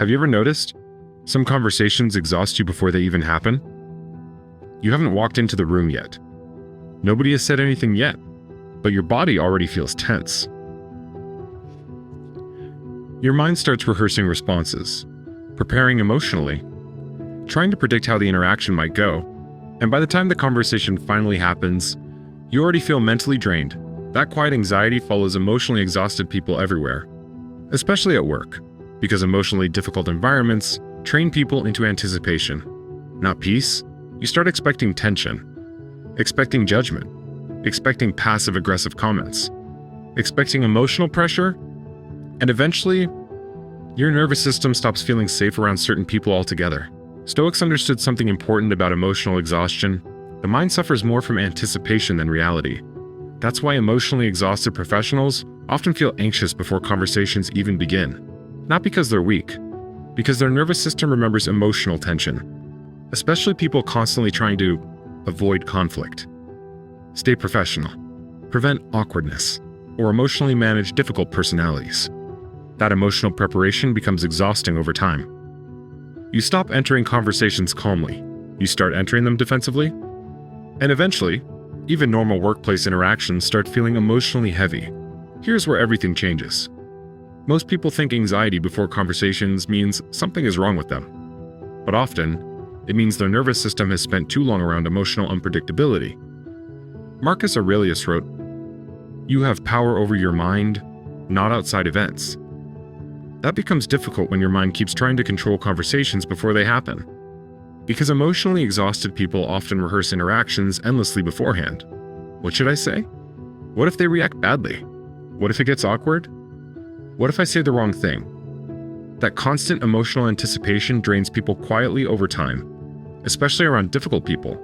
Have you ever noticed? Some conversations exhaust you before they even happen. You haven't walked into the room yet. Nobody has said anything yet, but your body already feels tense. Your mind starts rehearsing responses, preparing emotionally, trying to predict how the interaction might go, and by the time the conversation finally happens, you already feel mentally drained. That quiet anxiety follows emotionally exhausted people everywhere, especially at work, because emotionally difficult environments train people into anticipation, not peace. You start expecting tension, expecting judgment, expecting passive-aggressive comments, expecting emotional pressure, and eventually, your nervous system stops feeling safe around certain people altogether. Stoics understood something important about emotional exhaustion. The mind suffers more from anticipation than reality. That's why emotionally exhausted professionals often feel anxious before conversations even begin. Not because they're weak, because their nervous system remembers emotional tension, especially people constantly trying to avoid conflict, stay professional, prevent awkwardness, or emotionally manage difficult personalities. That emotional preparation becomes exhausting over time. You stop entering conversations calmly. You start entering them defensively. And eventually, even normal workplace interactions start feeling emotionally heavy. Here's where everything changes. Most people think anxiety before conversations means something is wrong with them. But often, it means their nervous system has spent too long around emotional unpredictability. Marcus Aurelius wrote, "You have power over your mind, not outside events." That becomes difficult when your mind keeps trying to control conversations before they happen. Because emotionally exhausted people often rehearse interactions endlessly beforehand. What should I say? What if they react badly? What if it gets awkward? What if I say the wrong thing? That constant emotional anticipation drains people quietly over time, especially around difficult people.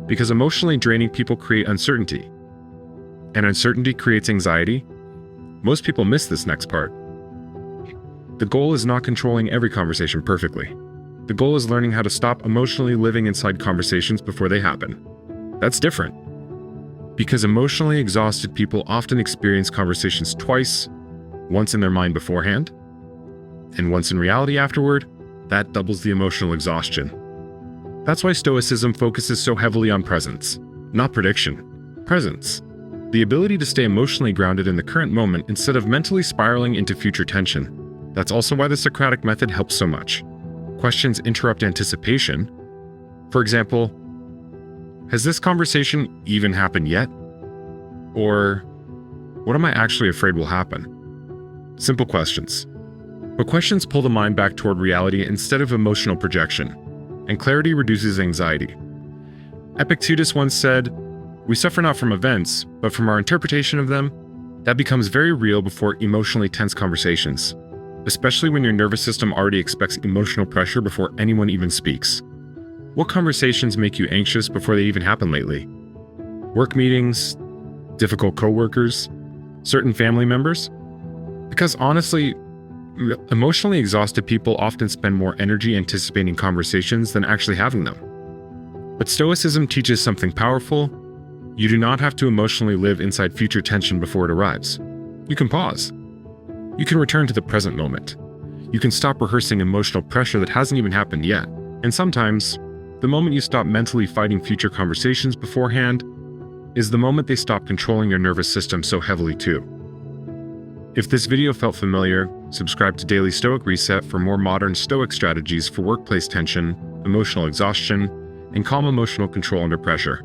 Because emotionally draining people create uncertainty. And uncertainty creates anxiety. Most people miss this next part. The goal is not controlling every conversation perfectly. The goal is learning how to stop emotionally living inside conversations before they happen. That's different. Because emotionally exhausted people often experience conversations twice, once in their mind beforehand, and once in reality afterward. That doubles the emotional exhaustion. That's why Stoicism focuses so heavily on presence, not prediction. Presence. The ability to stay emotionally grounded in the current moment instead of mentally spiraling into future tension. That's also why the Socratic method helps so much. Questions interrupt anticipation. For example, has this conversation even happened yet? Or, what am I actually afraid will happen? Simple questions. But questions pull the mind back toward reality instead of emotional projection, and clarity reduces anxiety. Epictetus once said, "We suffer not from events, but from our interpretation of them." That becomes very real before emotionally tense conversations, especially when your nervous system already expects emotional pressure before anyone even speaks. What conversations make you anxious before they even happen lately? Work meetings, difficult coworkers, certain family members? Because honestly, emotionally exhausted people often spend more energy anticipating conversations than actually having them. But Stoicism teaches something powerful. You do not have to emotionally live inside future tension before it arrives. You can pause. You can return to the present moment. You can stop rehearsing emotional pressure that hasn't even happened yet. And sometimes, the moment you stop mentally fighting future conversations beforehand is the moment they stop controlling your nervous system so heavily too. If this video felt familiar, subscribe to Daily Stoic Reset for more modern Stoic strategies for workplace tension, emotional exhaustion, and calm emotional control under pressure.